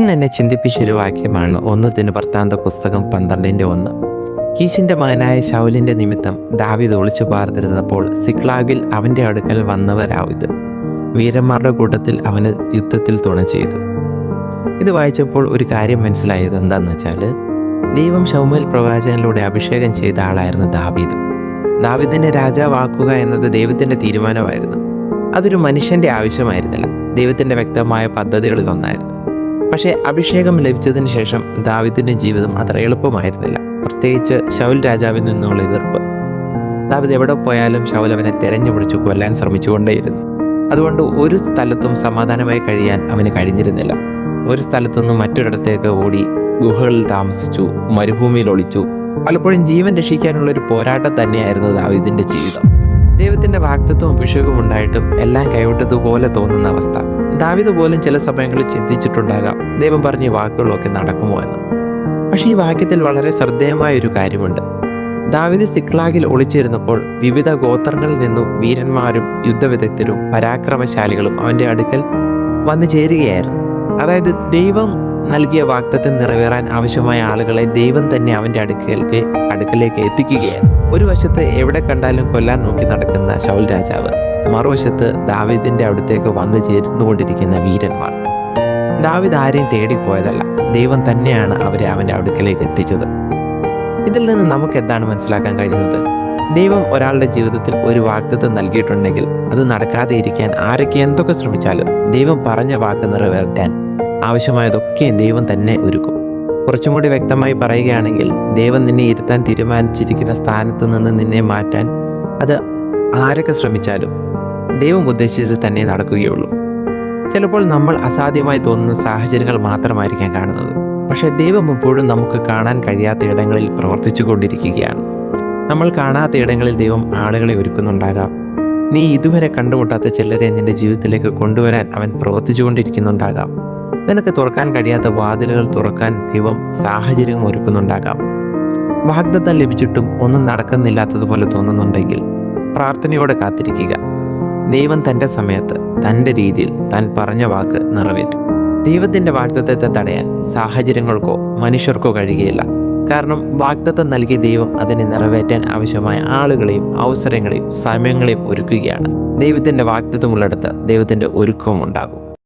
ഇന്ന് എന്നെ ചിന്തിപ്പിച്ചൊരു വാക്യമാണ് 1 പുസ്തകം 12:1. കീശിന്റെ മകനായ ശൗലിന്റെ നിമിത്തം ദാവീദ് ഒളിച്ചു പാർത്തിരുന്നപ്പോൾ സിക്ലാഗിൽ അവന്റെ അടുക്കൽ വന്നവരാവിത് വീരന്മാരുടെ കൂട്ടത്തിൽ അവന് യുദ്ധത്തിൽ തുണ ചെയ്തു. ഇത് വായിച്ചപ്പോൾ ഒരു കാര്യം മനസ്സിലായത് എന്താണെന്ന് വെച്ചാൽ, ദൈവം ശമൂവേൽ പ്രവാചകനിലൂടെ അഭിഷേകം ചെയ്ത ആളായിരുന്നു ദാവീദ്. ദാവീദിനെ രാജാവാക്കുക എന്നത് ദൈവത്തിൻ്റെ തീരുമാനമായിരുന്നു. അതൊരു മനുഷ്യൻ്റെ ആവശ്യമായിരുന്നില്ല, ദൈവത്തിൻ്റെ വ്യക്തമായ പദ്ധതികളിൽ ഒന്നായിരുന്നു. പക്ഷേ അഭിഷേകം ലഭിച്ചതിന് ശേഷം ദാവീദിൻ്റെ ജീവിതം അത്ര എളുപ്പമായിരുന്നില്ല, പ്രത്യേകിച്ച് ശൗൽ രാജാവിൽ നിന്നുള്ള എതിർപ്പ്. ദാവീദ് എവിടെ പോയാലും ശൗൽ അവനെ തെരഞ്ഞു പിടിച്ചു കൊല്ലാൻ ശ്രമിച്ചുകൊണ്ടേയിരുന്നു. അതുകൊണ്ട് ഒരു സ്ഥലത്തും സമാധാനമായി കഴിയാൻ അവന് കഴിഞ്ഞിരുന്നില്ല. ഒരു സ്ഥലത്തുനിന്നും മറ്റൊരിടത്തേക്ക് ഓടി ഗുഹകളിൽ താമസിച്ചു, മരുഭൂമിയിൽ ഒളിച്ചു. പലപ്പോഴും ജീവൻ രക്ഷിക്കാനുള്ള ഒരു പോരാട്ടം തന്നെയായിരുന്നു ദാവീദിൻ്റെ ജീവിതം. ദൈവത്തിൻ്റെ വാഗ്ദത്തവും അഭിഷേകവും ഉണ്ടായിട്ടും എല്ലാം കൈവിട്ടതുപോലെ തോന്നുന്ന അവസ്ഥ. ദാവീദ് പോലും ചില സമയങ്ങളിൽ ചിന്തിച്ചിട്ടുണ്ടാകാം, ദൈവം പറഞ്ഞ ഈ വാക്കുകളൊക്കെ നടക്കുമോ എന്ന്. പക്ഷേ ഈ വാക്യത്തിൽ വളരെ ശ്രദ്ധേയമായ ഒരു കാര്യമുണ്ട്. ദാവീദ് സിക്ലാഗിൽ ഒളിച്ചിരുന്നപ്പോൾ വിവിധ ഗോത്രങ്ങളിൽ നിന്നും വീരന്മാരും യുദ്ധവിദഗ്ധരും പരാക്രമശാലികളും അവൻ്റെ അടുക്കൽ വന്നു ചേരുകയായിരുന്നു. അതായത് ദൈവം നൽകിയ വാഗ്ദത്തം നിറവേറാൻ ആവശ്യമായ ആളുകളെ ദൈവം തന്നെ അവൻ്റെ അടുക്കലേക്ക് എത്തിക്കുകയാണ്. ഒരു വശത്ത് എവിടെ കണ്ടാലും കൊല്ലാൻ നോക്കി നടക്കുന്ന ശൗൽ രാജാവ്, മറുവശത്ത് ദാവീദിൻ്റെ അടുത്തേക്ക് വന്നു ചേർന്നുകൊണ്ടിരിക്കുന്ന വീരന്മാർ. ദാവീദ് ആരെയും തേടിപ്പോയതല്ല, ദൈവം തന്നെയാണ് അവരെ അവൻ്റെ അടുക്കലേക്ക് എത്തിച്ചത്. ഇതിൽ നിന്ന് നമുക്ക് എന്താണ് മനസ്സിലാക്കാൻ കഴിയുന്നത്? ദൈവം ഒരാളുടെ ജീവിതത്തിൽ ഒരു വാഗ്ദത്തം നൽകിയിട്ടുണ്ടെങ്കിൽ അത് നടക്കാതെ ഇരിക്കാൻ ആരൊക്കെ എന്തൊക്കെ ശ്രമിച്ചാലും ദൈവം പറഞ്ഞ വാക്ക് നിറവേറ്റാൻ ആവശ്യമായതൊക്കെ ദൈവം തന്നെ ഒരുക്കും. കുറച്ചും കൂടി വ്യക്തമായി പറയുകയാണെങ്കിൽ, ദൈവം നിന്നെ ഇരുത്താൻ തീരുമാനിച്ചിരിക്കുന്ന സ്ഥാനത്ത് നിന്ന് നിന്നെ മാറ്റാൻ അത് ആരൊക്കെ ശ്രമിച്ചാലും ദൈവം ഉദ്ദേശിച്ചത് തന്നെ നടക്കുകയുള്ളൂ. ചിലപ്പോൾ നമ്മൾ അസാധ്യമായി തോന്നുന്ന സാഹചര്യങ്ങൾ മാത്രമായിരിക്കാം കാണുന്നത്, പക്ഷേ ദൈവം എപ്പോഴും നമുക്ക് കാണാൻ കഴിയാത്ത ഇടങ്ങളിൽ പ്രവർത്തിച്ചു കൊണ്ടിരിക്കുകയാണ്. നമ്മൾ കാണാത്ത ഇടങ്ങളിൽ ദൈവം ആളുകളെ ഒരുക്കുന്നുണ്ടാകാം. നീ ഇതുവരെ കണ്ടുമുട്ടാത്ത ചിലരെ നിന്റെ ജീവിതത്തിലേക്ക് കൊണ്ടുവരാൻ അവൻ പ്രവർത്തിച്ചു കൊണ്ടിരിക്കുന്നുണ്ടാകാം. നിനക്ക് തുറക്കാൻ കഴിയാത്ത വാതിലുകൾ തുറക്കാൻ ദൈവം സാഹചര്യം ഒരുക്കുന്നുണ്ടാകാം. വാഗ്ദത്തം ലഭിച്ചിട്ടും ഒന്നും നടക്കുന്നില്ലാത്തതുപോലെ തോന്നുന്നുണ്ടെങ്കിൽ പ്രാർത്ഥനയോടെ കാത്തിരിക്കുക. ദൈവം തൻ്റെ സമയത്ത് തൻ്റെ രീതിയിൽ താൻ പറഞ്ഞ വാക്ക് നിറവേറ്റും. ദൈവത്തിൻ്റെ വാഗ്ദത്തത്തെ തടയാൻ സാഹചര്യങ്ങൾക്കോ മനുഷ്യർക്കോ കഴിയുകയില്ല. കാരണം വാഗ്ദത്തം നൽകിയ ദൈവം അതിനെ നിറവേറ്റാൻ ആവശ്യമായ ആളുകളെയും അവസരങ്ങളെയും സമയങ്ങളെയും ഒരുക്കുകയാണ്. ദൈവത്തിൻ്റെ വാഗ്ദത്തമുള്ളിടത്ത് ദൈവത്തിൻ്റെ ഒരുക്കവും ഉണ്ടാകും.